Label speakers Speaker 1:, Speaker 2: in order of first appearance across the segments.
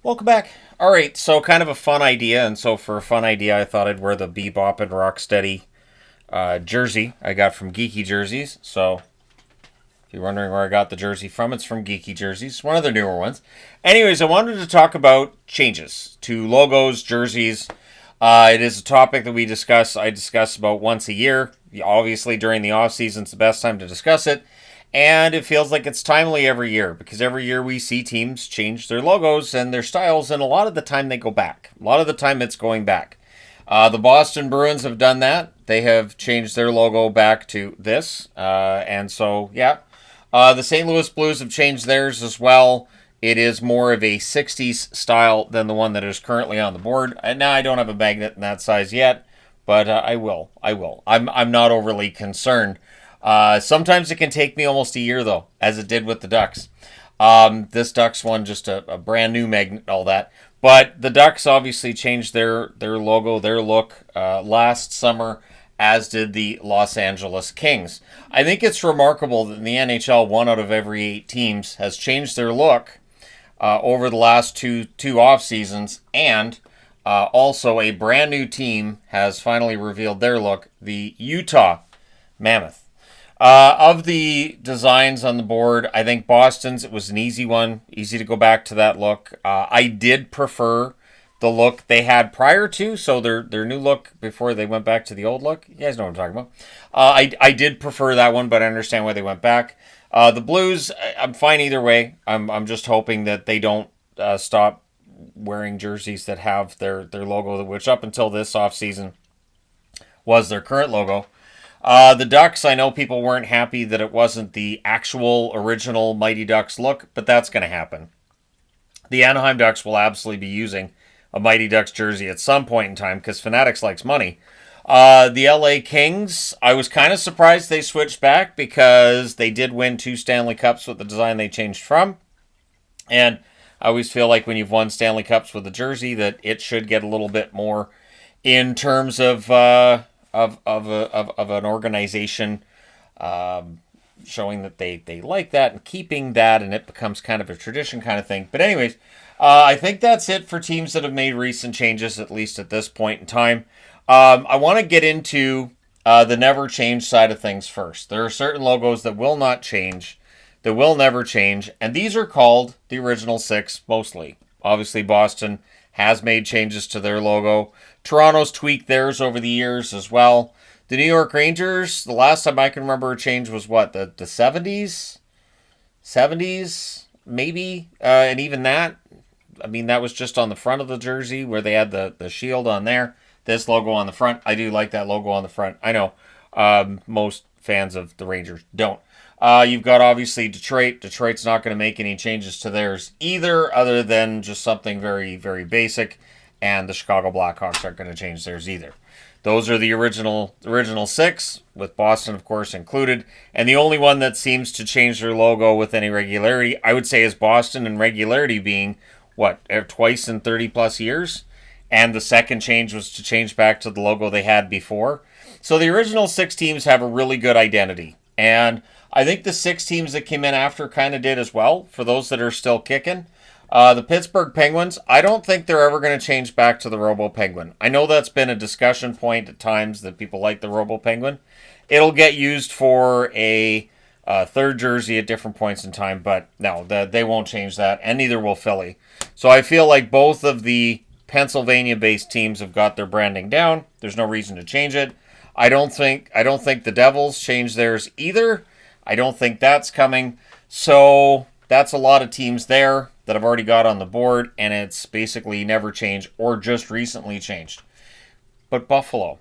Speaker 1: Welcome back. All right, so kind of a fun idea, and so for a fun idea, I thought I'd wear the Bebop and Rocksteady jersey I got from Geeky Jerseys. So if you're wondering where I got the jersey from, it's from Geeky Jerseys, one of their newer ones. Anyways, I wanted to talk about changes to logos, jerseys. It is a topic that I discuss about once a year. Obviously, during the off season, it's the best time to discuss it. And it feels like it's timely every year because every year we see teams change their logos and their styles, and a lot of the time they go back. A lot of the time it's going back. The Boston Bruins have done that. They have changed their logo back to this. And so, yeah. The St. Louis Blues have changed theirs as well. It is more of a 60s style than the one that is currently on the board. And now I don't have a magnet in that size yet, but I will. I'm not overly concerned. Sometimes it can take me almost a year, though, as it did with the Ducks. This Ducks one, just a brand new magnet, all that. But the Ducks obviously changed their logo, their look last summer, as did the Los Angeles Kings. I think it's remarkable that in the NHL, 1 out of every 8 teams has changed their look over the last two off seasons, and also a brand new team has finally revealed their look, the Utah Mammoth. Of the designs on the board, I think Boston's, it was an easy one. Easy to go back to that look. I did prefer the look they had prior to, so their new look before they went back to the old look. You guys know what I'm talking about. I did prefer that one, but I understand why they went back. The Blues, I'm fine either way. I'm just hoping that they don't stop wearing jerseys that have their logo, which up until this offseason was their current logo. The Ducks, I know people weren't happy that it wasn't the actual original Mighty Ducks look, but that's going to happen. The Anaheim Ducks will absolutely be using a Mighty Ducks jersey at some point in time because Fanatics likes money. The LA Kings, I was kind of surprised they switched back because they did win 2 Stanley Cups with the design they changed from. And I always feel like when you've won Stanley Cups with a jersey that it should get a little bit more in terms of an organization showing that they like that and keeping that, and it becomes kind of a tradition kind of thing. But anyways, I think that's it for teams that have made recent changes, at least at this point in time. I want to get into the never change side of things first. There are certain logos that will not change, that will never change, and these are called the original 6 mostly. Obviously, Boston has made changes to their logo. Toronto's tweaked theirs over the years as well. The New York Rangers, the last time I can remember a change was what, the 70s? 70s, maybe? And even that, I mean, that was just on the front of the jersey where they had the shield on there. This logo on the front, I do like that logo on the front. I know most fans of the Rangers don't. You've got obviously Detroit. Detroit's not going to make any changes to theirs either, other than just something very, very basic. And the Chicago Blackhawks aren't going to change theirs either. Those are the original 6, with Boston, of course, included. And the only one that seems to change their logo with any regularity, I would say, is Boston, and regularity being, what, twice in 30-plus years? And the second change was to change back to the logo they had before. So the original 6 teams have a really good identity. And I think the 6 teams that came in after kind of did as well, for those that are still kicking. The Pittsburgh Penguins, I don't think they're ever going to change back to the Robo Penguin. I know that's been a discussion point at times that people like the Robo Penguin. It'll get used for a third jersey at different points in time, but no, they won't change that, and neither will Philly. So I feel like both of the Pennsylvania-based teams have got their branding down. There's no reason to change it. I don't think the Devils change theirs either. I don't think that's coming. So that's a lot of teams there that I've already got on the board, and it's basically never changed or just recently changed. But Buffalo.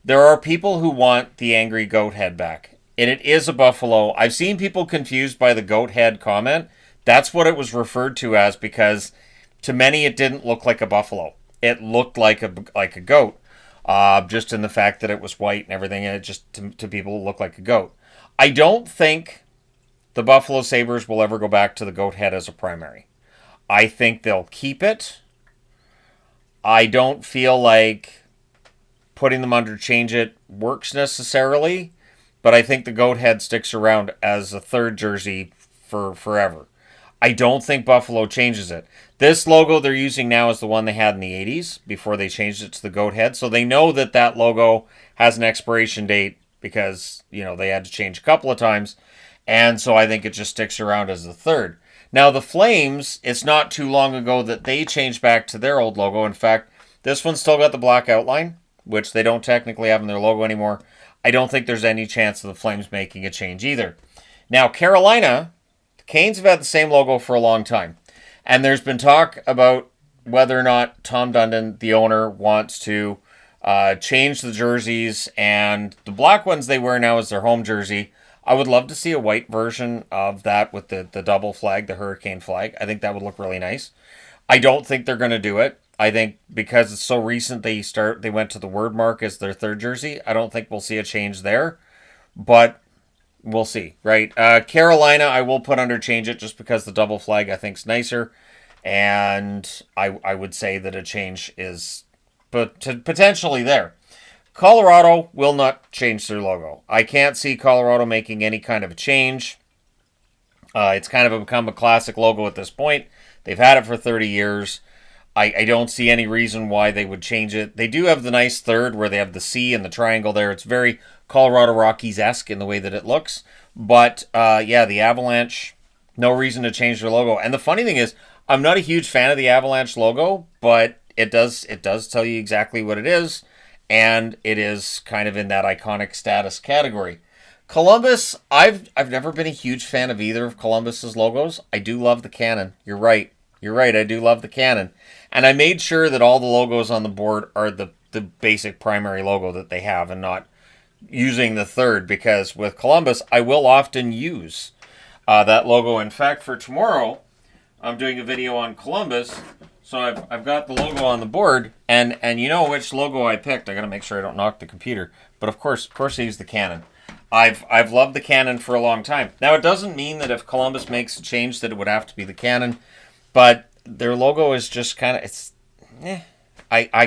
Speaker 1: There are people who want the angry goat head back, and it is a buffalo. I've seen people confused by the goat head comment. That's what it was referred to as, because to many it didn't look like a buffalo. It looked like a goat, just in the fact that it was white and everything, and it just, to people, it looked like a goat. I don't think the Buffalo Sabres will ever go back to the goat head as a primary. I think they'll keep it. I don't feel like putting them under change it works necessarily, but I think the goat head sticks around as a third jersey for forever. I don't think Buffalo changes it. This logo they're using now is the one they had in the 80s before they changed it to the goat head. So they know that that logo has an expiration date because, they had to change a couple of times. And so I think it just sticks around as the third. Now, the Flames, it's not too long ago that they changed back to their old logo. In fact, this one's still got the black outline, which they don't technically have in their logo anymore. I don't think there's any chance of the Flames making a change either. Now, Carolina, the Canes have had the same logo for a long time. And there's been talk about whether or not Tom Dundon, the owner, wants to change the jerseys. And the black ones they wear now is their home jersey. I would love to see a white version of that with the double flag, the hurricane flag. I think that would look really nice. I don't think they're going to do it. I think because it's so recent they went to the word mark as their third jersey. I don't think we'll see a change there. But we'll see, right? Carolina, I will put under change it just because the double flag I think is nicer. And I would say that a change is potentially there. Colorado will not change their logo. I can't see Colorado making any kind of a change. It's kind of become a classic logo at this point. They've had it for 30 years. I don't see any reason why they would change it. They do have the nice third where they have the C and the triangle there. It's very Colorado Rockies-esque in the way that it looks. But, the Avalanche, no reason to change their logo. And the funny thing is, I'm not a huge fan of the Avalanche logo, but it does tell you exactly what it is. And it is kind of in that iconic status category. Columbus, I've never been a huge fan of either of Columbus's logos. I do love the cannon. You're right. I do love the cannon. And I made sure that all the logos on the board are the basic primary logo that they have and not using the third, because with Columbus, I will often use that logo. In fact, for tomorrow, I'm doing a video on Columbus. So I've got the logo on the board, and you know which logo I picked. I got to make sure I don't knock the computer. But of course I use the cannon. I've loved the cannon for a long time. Now, it doesn't mean that if Columbus makes a change that it would have to be the cannon, but their logo is just kind of I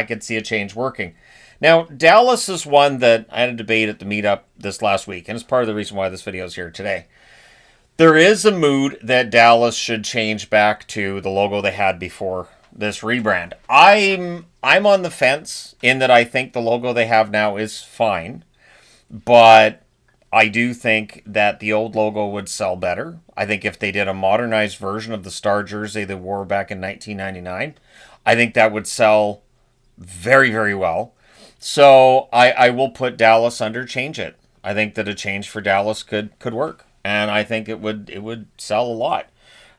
Speaker 1: could see a change working. Now, Dallas is one that I had a debate at the meetup this last week, and it's part of the reason why this video is here today. There is a mood that Dallas should change back to the logo they had before this rebrand. I'm on the fence in that I think the logo they have now is fine, but I do think that the old logo would sell better. I think if they did a modernized version of the Star jersey they wore back in 1999, I think that would sell very, very well. So I will put Dallas under change it. I think that a change for Dallas could work. And I think it would sell a lot.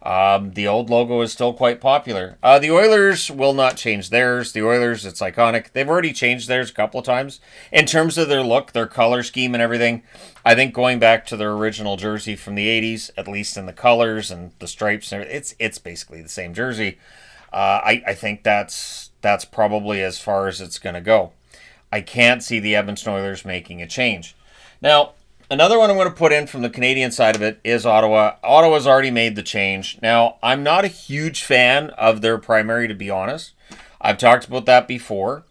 Speaker 1: The old logo is still quite popular. The Oilers will not change theirs. The Oilers, it's iconic. They've already changed theirs a couple of times. In terms of their look, their color scheme and everything, I think going back to their original jersey from the 80s, at least in the colors and the stripes, and it's basically the same jersey. I think that's probably as far as it's going to go. I can't see the Edmonton Oilers making a change. Now, another one I'm going to put in from the Canadian side of it is Ottawa. Ottawa's already made the change. Now, I'm not a huge fan of their primary, to be honest. I've talked about that before,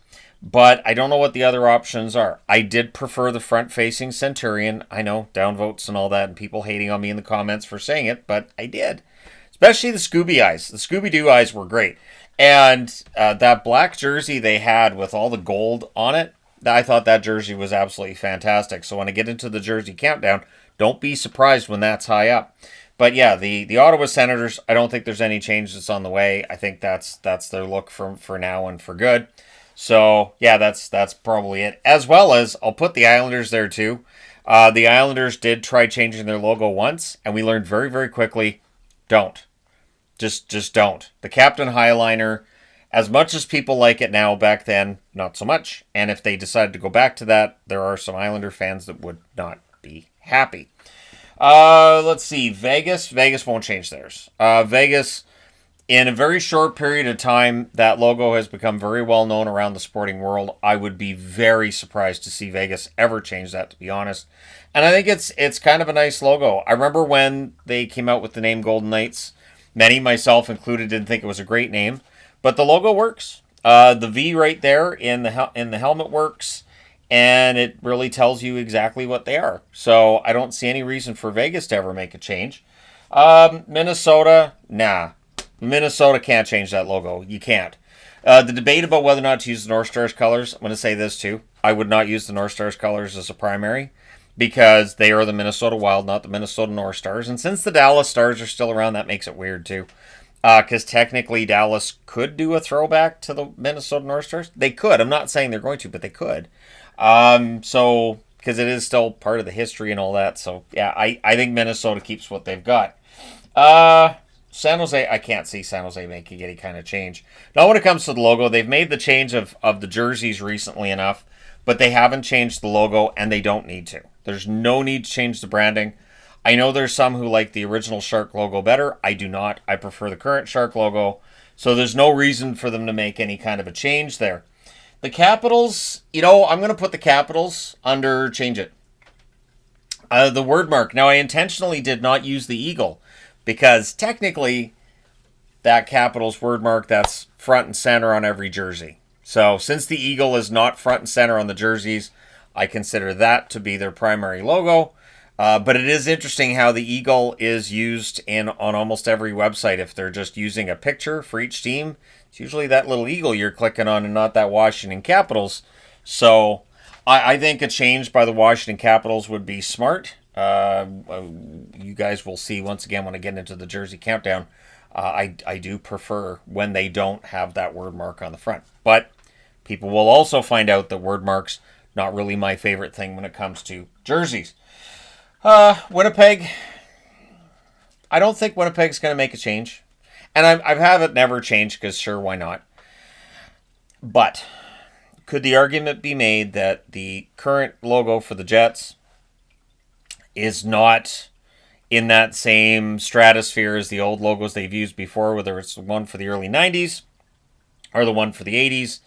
Speaker 1: but I don't know what the other options are. I did prefer the front-facing Centurion. I know, downvotes and all that, and people hating on me in the comments for saying it, but I did. Especially the Scooby eyes. The Scooby-Doo eyes were great. And that black jersey they had with all the gold on it, I thought that jersey was absolutely fantastic. So when I get into the jersey countdown, don't be surprised when that's high up. But yeah, the Ottawa Senators, I don't think there's any change that's on the way. I think that's their look for now and for good. So yeah, that's probably it. As well as, I'll put the Islanders there too. The Islanders did try changing their logo once, and we learned very, very quickly, don't. Just don't. The Captain Highliner, as much as people like it now, back then, not so much. And if they decided to go back to that, there are some Islander fans that would not be happy. Let's see. Vegas. Vegas won't change theirs. Vegas, in a very short period of time, that logo has become very well known around the sporting world. I would be very surprised to see Vegas ever change that, to be honest. And I think it's kind of a nice logo. I remember when they came out with the name Golden Knights. Many, myself included, didn't think it was a great name. But the logo works. The V right there in the helmet works, and it really tells you exactly what they are. So I don't see any reason for Vegas to ever make a change. Minnesota, nah. Minnesota can't change that logo. You can't. The debate about whether or not to use the North Stars colors, I'm going to say this too. I would not use the North Stars colors as a primary because they are the Minnesota Wild, not the Minnesota North Stars. And since the Dallas Stars are still around, that makes it weird too. Because technically Dallas could do a throwback to the Minnesota North Stars. They could. I'm not saying they're going to, but they could. So, because it is still part of the history and all that. So, yeah, I think Minnesota keeps what they've got. San Jose, I can't see San Jose making any kind of change. Now, when it comes to the logo, they've made the change of the jerseys recently enough, but they haven't changed the logo, and they don't need to. There's no need to change the branding. I know there's some who like the original Shark logo better. I do not. I prefer the current Shark logo. So there's no reason for them to make any kind of a change there. The Capitals, I'm going to put the Capitals under change it. The word mark. Now, I intentionally did not use the eagle because technically that Capitals word mark, that's front and center on every jersey. So since the eagle is not front and center on the jerseys, I consider that to be their primary logo. But it is interesting how the eagle is used on almost every website. If they're just using a picture for each team, it's usually that little eagle you're clicking on and not that Washington Capitals. So I think a change by the Washington Capitals would be smart. You guys will see once again when I get into the jersey countdown. I do prefer when they don't have that word mark on the front. But people will also find out that word marks not really my favorite thing when it comes to jerseys. Winnipeg. I don't think Winnipeg's going to make a change. And I've had it never changed because sure, why not? But could the argument be made that the current logo for the Jets is not in that same stratosphere as the old logos they've used before, whether it's the one for the early 90s or the one for the 80s?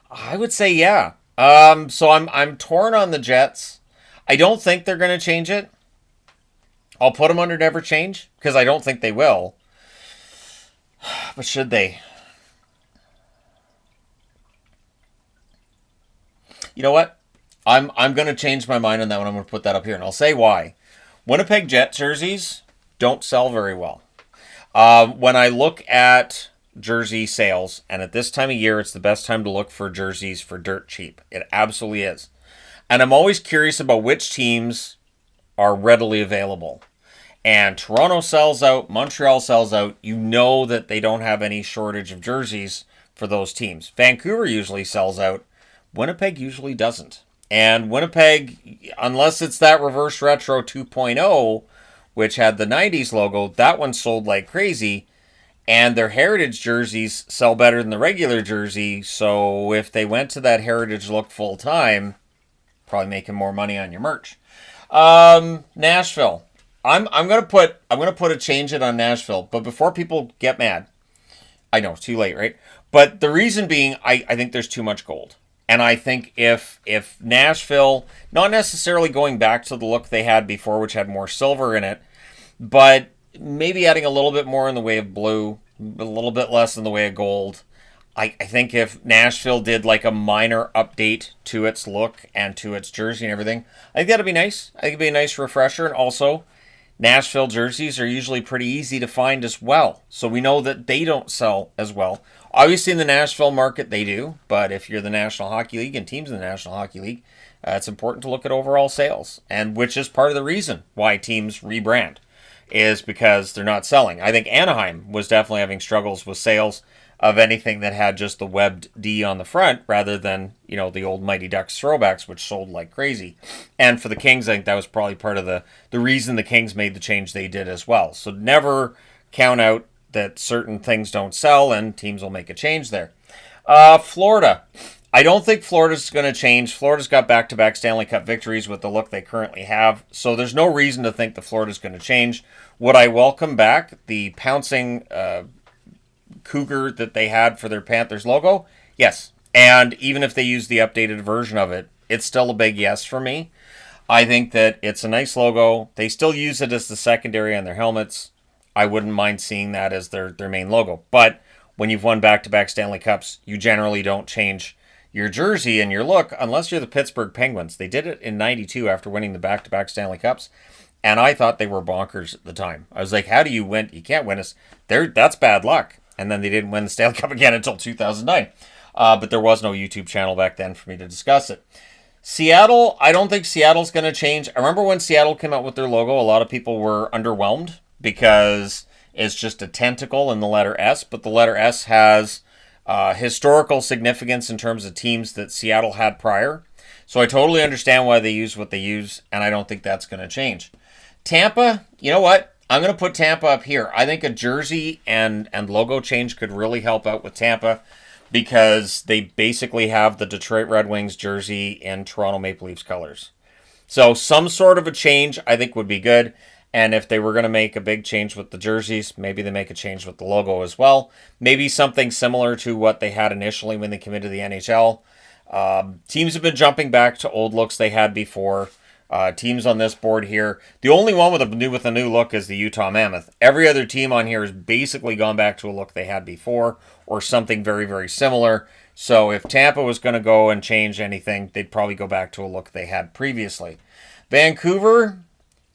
Speaker 1: I would say yeah. So I'm torn on the Jets. I don't think they're going to change it. I'll put them under never change because I don't think they will. But should they? You know what? I'm going to change my mind on that one. I'm going to put that up here, and I'll say why. Winnipeg Jet jerseys don't sell very well. When I look at jersey sales, and at this time of year, it's the best time to look for jerseys for dirt cheap. It absolutely is. And I'm always curious about which teams are readily available. And Toronto sells out, Montreal sells out. You know that they don't have any shortage of jerseys for those teams. Vancouver usually sells out. Winnipeg usually doesn't. And Winnipeg, unless it's that reverse retro 2.0, which had the 90s logo, that one sold like crazy. And their heritage jerseys sell better than the regular jersey. So if they went to that heritage look full time, probably making more money on your merch. Nashville. I'm gonna put a change it on Nashville, but before people get mad, I know it's too late, right? But the reason being, I think there's too much gold, and I think if Nashville, not necessarily going back to the look they had before, which had more silver in it, but maybe adding a little bit more in the way of blue, a little bit less in the way of gold. I think if Nashville did like a minor update to its look and to its jersey and everything, I think that'd be nice. I think it'd be a nice refresher. And also, Nashville jerseys are usually pretty easy to find as well. So we know that they don't sell as well. Obviously, in the Nashville market, they do. But if you're the National Hockey League and teams in the National Hockey League, it's important to look at overall sales. And which is part of the reason why teams rebrand, is because they're not selling. I think Anaheim was definitely having struggles with sales of anything that had just the webbed D on the front rather than, the old Mighty Ducks throwbacks, which sold like crazy. And for the Kings, I think that was probably part of the reason the Kings made the change they did as well. So never count out that certain things don't sell and teams will make a change there. Florida. I don't think Florida's going to change. Florida's got back-to-back Stanley Cup victories with the look they currently have. So there's no reason to think that Florida's going to change. Would I welcome back the pouncing cougar that they had for their Panthers logo? Yes. And even if they use the updated version of it, it's still a big yes for me. I think that it's a nice logo. They still use it as the secondary on their helmets. I wouldn't mind seeing that as their main logo. But when you've won back-to-back Stanley Cups, you generally don't change your jersey and your look unless you're the Pittsburgh Penguins. They did it in 92 after winning the back-to-back Stanley Cups. And I thought they were bonkers at the time. I was like, how do you win? You can't win us. That's bad luck. And then they didn't win the Stanley Cup again until 2009. But there was no YouTube channel back then for me to discuss it. Seattle, I don't think Seattle's going to change. I remember when Seattle came out with their logo, a lot of people were underwhelmed because it's just a tentacle in the letter S. But the letter S has historical significance in terms of teams that Seattle had prior. So I totally understand why they use what they use, and I don't think that's going to change. Tampa, you know what? I'm going to put Tampa up here. I think a jersey and logo change could really help out with Tampa because they basically have the Detroit Red Wings jersey in Toronto Maple Leafs colors. So some sort of a change I think would be good. And if they were going to make a big change with the jerseys, maybe they make a change with the logo as well. Maybe something similar to what they had initially when they came into the NHL. Teams have been jumping back to old looks they had before. Teams on this board here. The only one with a new look is the Utah Mammoth. Every other team on here has basically gone back to a look they had before or something very, very similar. So if Tampa was going to go and change anything, they'd probably go back to a look they had previously. Vancouver,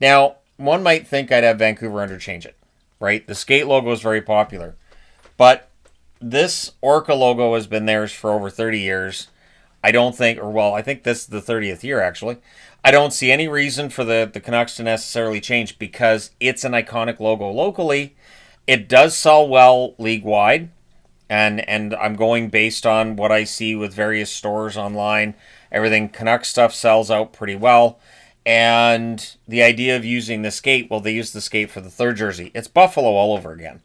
Speaker 1: now one might think I'd have Vancouver interchange it, right? The skate logo is very popular. But this Orca logo has been theirs for over 30 years. I think this is the 30th year, actually. I don't see any reason for the Canucks to necessarily change because it's an iconic logo locally. It does sell well league-wide, and I'm going based on what I see with various stores online. Everything Canucks stuff sells out pretty well. And the idea of using the skate, well, they use the skate for the third jersey. It's Buffalo all over again.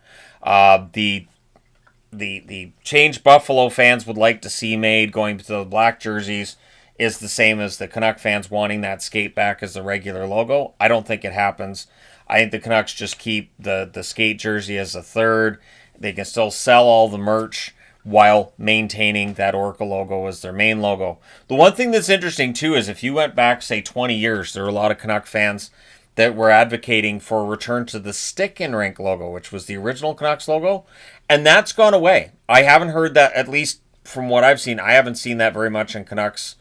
Speaker 1: The change Buffalo fans would like to see made going to the black jerseys is the same as the Canuck fans wanting that skate back as the regular logo. I don't think it happens. I think the Canucks just keep the skate jersey as a third. They can still sell all the merch while maintaining that Orca logo as their main logo. The one thing that's interesting too is if you went back, say, 20 years, there were a lot of Canuck fans that were advocating for a return to the stick and rink logo, which was the original Canucks logo, and that's gone away. I haven't heard that, at least from what I've seen. I haven't seen that very much in Canucks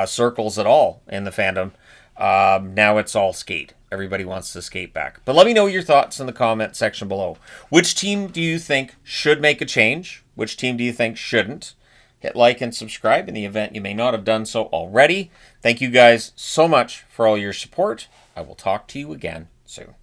Speaker 1: circles at all in the fandom. Now it's all skate. Everybody wants to skate back. But let me know your thoughts in the comment section below. Which team do you think should make a change? Which team do you think shouldn't? Hit like and subscribe in the event you may not have done so already. Thank you guys so much for all your support. I will talk to you again soon.